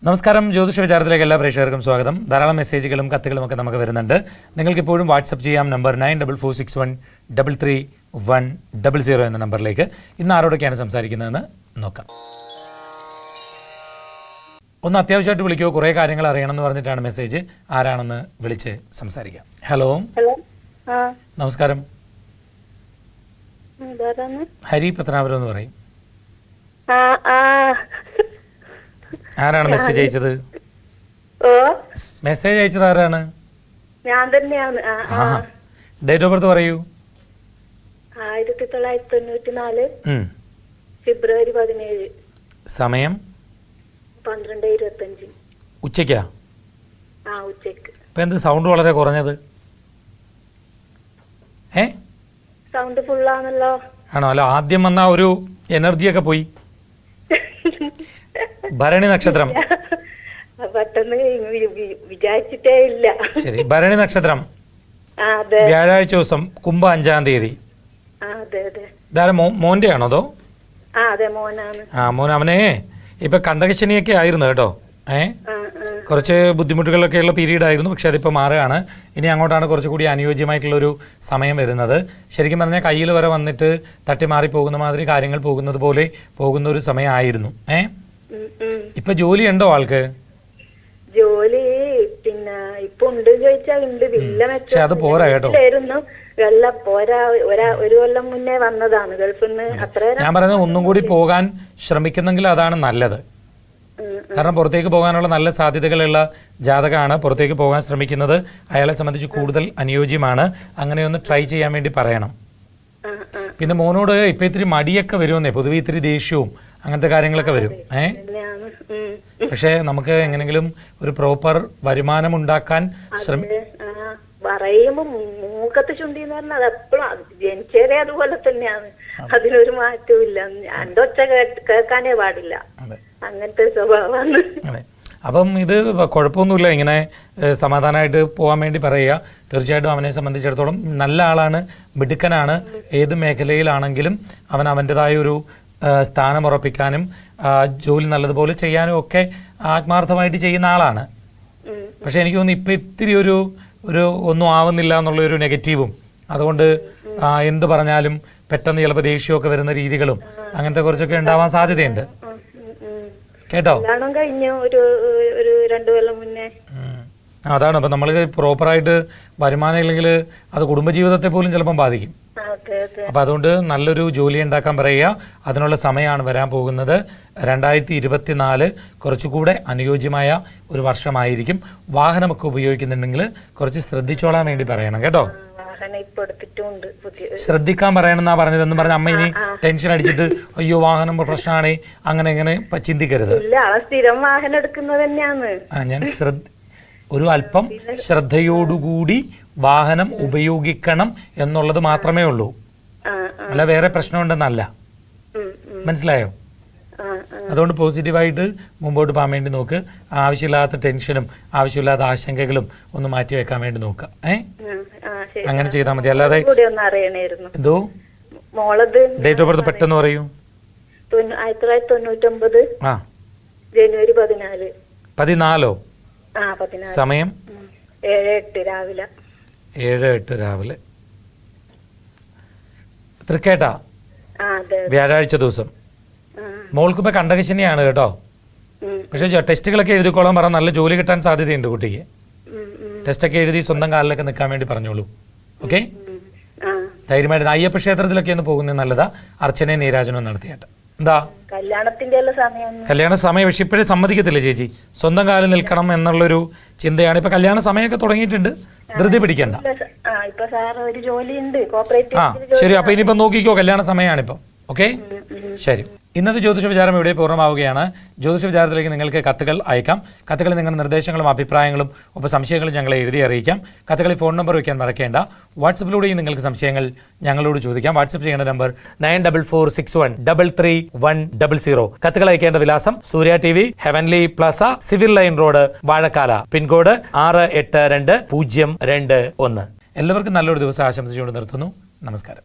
നമസ്കാരം. ജ്യോതിഷ വിചാരത്തിലേക്ക് എല്ലാ പ്രേക്ഷകർക്കും സ്വാഗതം. ധാരാളം മെസ്സേജുകളും കത്തുകളും ഒക്കെ നമുക്ക് വരുന്നുണ്ട്. നിങ്ങൾക്ക് ഇപ്പോഴും വാട്സപ്പ് ചെയ്യാം നമ്പർ 9446133100 എന്ന നമ്പറിലേക്ക്. ഇന്ന് ആരോടൊക്കെയാണ് സംസാരിക്കുന്നതെന്ന് നോക്കാം. ഒന്ന് അത്യാവശ്യമായിട്ട് വിളിക്കുമോ? കുറേ കാര്യങ്ങൾ അറിയണമെന്ന് പറഞ്ഞിട്ടാണ് മെസ്സേജ്. ആരാണെന്ന് വിളിച്ച് സംസാരിക്കാം. ഹലോ, നമസ്കാരം. ഹരി പത്തനാപുരം എന്ന് പറയും. ആരാണ് മെസ്സേജ് അയച്ചത്? മെസ്സേജ് അയച്ചത് ആരാണ്? ഞാൻ തന്നെയാണ്. ഡേറ്റ് ഓഫ് ബർത്ത് പറയൂ. 1994 ഫെബ്രുവരി 17. സമയം 12:25. ഉച്ചയ്ക്കാ? ഉച്ചക്ക്. ഇപ്പൊ എന്ത് സൗണ്ട് വളരെ കുറഞ്ഞത്? സൗണ്ട് ഫുള്ളാണല്ലോ. ആണോ? അല്ല, ആദ്യം വന്ന ഒരു എനർജിയൊക്കെ പോയി. ഭരണി നക്ഷത്രം പെട്ടെന്ന് വിചാരിച്ചിട്ടേ ഇല്ല. ശരി, ഭരണി നക്ഷത്രം, വ്യാഴാഴ്ച ദിവസം, കുംഭ 5-ാം തീയതി. ഇതാരെ മോന്റെ ആണോ അതോ? മോൻ. അവനെ ഇപ്പൊ കണ്ടകശനിയൊക്കെ ആയിരുന്നു കേട്ടോ. കുറച്ച് ബുദ്ധിമുട്ടുകളൊക്കെ ഉള്ള പീരീഡ് ആയിരുന്നു. പക്ഷെ അതിപ്പോൾ മാറുകയാണ്. ഇനി അങ്ങോട്ടാണ് കുറച്ചുകൂടി അനുയോജ്യമായിട്ടുള്ളൊരു സമയം വരുന്നത്. ശരിക്കും പറഞ്ഞാൽ കയ്യിൽ വരെ വന്നിട്ട് തട്ടിമാറി പോകുന്ന മാതിരി കാര്യങ്ങൾ പോകുന്നത് പോലെ പോകുന്ന ഒരു സമയമായിരുന്നു. ഇപ്പൊ ജോലി ഉണ്ടോ ആൾക്ക്? ജോലി പിന്നെ ഇപ്പൊ ഉണ്ട് ചോദിച്ചാൽ ഉണ്ട്. പക്ഷെ അത് പോരാ കേട്ടോ. ഒരു കൊല്ലം മുന്നേ വന്നതാണ് ഗൾഫിൽ നിന്ന്. അത്ര ഞാൻ പറയുന്നത് ഒന്നും കൂടി പോകാൻ ശ്രമിക്കുന്നെങ്കിൽ അതാണ് നല്ലത്. കാരണം പുറത്തേക്ക് പോകാനുള്ള നല്ല സാധ്യതകളുള്ള ജാതകമാണ്. പുറത്തേക്ക് പോകാൻ ശ്രമിക്കുന്നത് അയാളെ സംബന്ധിച്ച് കൂടുതൽ അനുയോജ്യമാണ്. അങ്ങനെ ഒന്ന് ട്രൈ ചെയ്യാൻ വേണ്ടി പറയണം. പിന്നെ മോനോട് ഇപ്പൊ ഇത്തിരി മടിയൊക്കെ വരുമെന്നേ, പൊതുവെ ഇത്തിരി ദേഷ്യവും അങ്ങനത്തെ കാര്യങ്ങളൊക്കെ വരും. പക്ഷെ നമുക്ക് എങ്ങനെങ്കിലും ഒരു പ്രോപ്പർ വരുമാനം ഉണ്ടാക്കാൻ പറയുമ്പോ മൂക്കത്ത് ചുണ്ടി എന്ന് പറഞ്ഞാൽ അതെപ്പോഴും ജനിച്ചേരെ അതുപോലെ തന്നെയാണ്. അതിനൊരു മാറ്റവും ഇല്ല. എന്റെ ഒച്ച കേൾക്കാനേ പാടില്ല. അങ്ങനത്തെ സ്വഭാവമാണ്. അപ്പം ഇത് കുഴപ്പമൊന്നുമില്ല. ഇങ്ങനെ സമാധാനമായിട്ട് പോകാൻ വേണ്ടി പറയുക. തീർച്ചയായിട്ടും അവനെ സംബന്ധിച്ചിടത്തോളം നല്ല ആളാണ്, മിടുക്കനാണ്. ഏത് മേഖലയിലാണെങ്കിലും അവൻ അവൻ്റെതായ ഒരു സ്ഥാനം ഉറപ്പിക്കാനും ജോലി നല്ലതുപോലെ ചെയ്യാനും ഒക്കെ ആത്മാർത്ഥമായിട്ട് ചെയ്യുന്ന ആളാണ്. പക്ഷെ എനിക്ക് തോന്നുന്നു ഇപ്പം ഇത്തിരി ഒരു ഒന്നും ആവുന്നില്ല എന്നുള്ളൊരു നെഗറ്റീവും, അതുകൊണ്ട് എന്ത് പറഞ്ഞാലും പെട്ടെന്ന് ചിലപ്പോൾ ദേഷ്യമൊക്കെ വരുന്ന രീതികളും അങ്ങനത്തെ കുറച്ചൊക്കെ ഉണ്ടാവാൻ സാധ്യതയുണ്ട് കേട്ടോ. കഴിഞ്ഞു ഒരു 2 കൊല്ലം മുന്നേ. അതാണ്. അപ്പം നമ്മൾ പ്രോപ്പറായിട്ട് വരുമാനം ഇല്ലെങ്കിൽ അത് കുടുംബജീവിതത്തെ പോലും ചിലപ്പം ബാധിക്കും. അപ്പം അതുകൊണ്ട് നല്ലൊരു ജോലി ഉണ്ടാക്കാൻ പറയുക. അതിനുള്ള സമയമാണ് വരാൻ പോകുന്നത്. 2024 കുറച്ചുകൂടെ അനുയോജ്യമായ ഒരു വർഷമായിരിക്കും. വാഹനമൊക്കെ ഉപയോഗിക്കുന്നുണ്ടെങ്കിൽ കുറച്ച് ശ്രദ്ധിച്ചോളാൻ വേണ്ടി പറയണം കേട്ടോ. ശ്രദ്ധിക്കാൻ പറയണമെന്നാ പറഞ്ഞതെന്ന് പറഞ്ഞ അമ്മ ഇനി ടെൻഷൻ അടിച്ചിട്ട് അയ്യോ വാഹനം പ്രശ്നമാണ് അങ്ങനെ ഇങ്ങനെ ചിന്തിക്കരുത്. ഞാൻ ഒരു അല്പം ശ്രദ്ധയോടുകൂടി വാഹനം ഉപയോഗിക്കണം എന്നുള്ളത് മാത്രമേ ഉള്ളൂ. അല്ല വേറെ പ്രശ്നമുണ്ടെന്നല്ല. മനസ്സിലായോ? അതുകൊണ്ട് പോസിറ്റീവായിട്ട് മുമ്പോട്ട് പോകാൻ വേണ്ടി നോക്ക്. ആവശ്യമില്ലാത്ത ടെൻഷനും ആവശ്യമില്ലാത്ത ആശങ്കകളും ഒന്ന് മാറ്റി വെക്കാൻ വേണ്ടി നോക്കുക. അങ്ങനെ ചെയ്താൽ മതി. അല്ലാതെ എന്തോ ഡേറ്റ് ഓഫ് ബർത്ത് പെട്ടെന്ന് പറയൂ. 1999 ജനുവരി 14. 14? സമയം 7:08 രാവിലെ. 7:08 രാവിലെ. തൃക്കേട്ട, വ്യാഴാഴ്ച ദിവസം. മോൾക്ക് ഇപ്പൊ കണ്ടകശനിയാണ് കേട്ടോ. പക്ഷെ ടെസ്റ്റുകളൊക്കെ എഴുതിക്കോളാൻ പറ. നല്ല ജോലി കിട്ടാൻ സാധ്യതയുണ്ട് കുട്ടിക്ക്. ടെസ്റ്റൊക്കെ എഴുതി സ്വന്തം കാലിലൊക്കെ നിൽക്കാൻ വേണ്ടി പറഞ്ഞോളൂ. ഓക്കെ, ധൈര്യമായിട്ട്. അയ്യപ്പ ക്ഷേത്രത്തിലൊക്കെ ഒന്ന് പോകുന്നത് നല്ലതാ. അർച്ചനയും നീരാജനവും നടത്തിയായിട്ട്. എന്താ കല്യാണ സമയം? പക്ഷെ ഇപ്പോഴേ സമ്മതിക്കത്തില്ല ചേച്ചി. സ്വന്തം കാലിൽ നിൽക്കണം എന്നുള്ളൊരു ചിന്തയാണ്. ഇപ്പൊ കല്യാണ സമയമൊക്കെ തുടങ്ങിയിട്ടുണ്ട്. ധൃതി പിടിക്കണ്ട. ശരി, അപ്പൊ ഇനിയിപ്പോ നോക്കിക്കോ, കല്യാണ സമയമാണിപ്പം. ഓക്കെ, ശരി. ഇന്നത്തെ ജ്യോതിഷ വിചാരം ഇവിടെ പൂർണ്ണമാവുകയാണ്. ജ്യോതിഷ വിചാരത്തിലേക്ക് നിങ്ങൾക്ക് കത്തുകൾ അയക്കാം. കത്തുകളിൽ നിങ്ങളുടെ നിർദ്ദേശങ്ങളും അഭിപ്രായങ്ങളും ഒപ്പം സംശയങ്ങളും ഞങ്ങളെ എഴുതി അറിയിക്കാം. കത്തുകളിൽ ഫോൺ നമ്പർ വയ്ക്കാൻ മറക്കേണ്ട. വാട്സപ്പിലൂടെയും നിങ്ങൾക്ക് സംശയങ്ങൾ ഞങ്ങളോട് ചോദിക്കാം. വാട്സപ്പ് ചെയ്യേണ്ട നമ്പർ 9446133100. കത്തുകൾ അയക്കേണ്ട വിലാസം Surya TV, Heavenly Plaza, Civil Line Road, Vazhakkala. Pincode 682021. എല്ലാവർക്കും നല്ലൊരു ദിവസം ആശംസിച്ചുകൊണ്ട് നിർത്തുന്നു. നമസ്കാരം.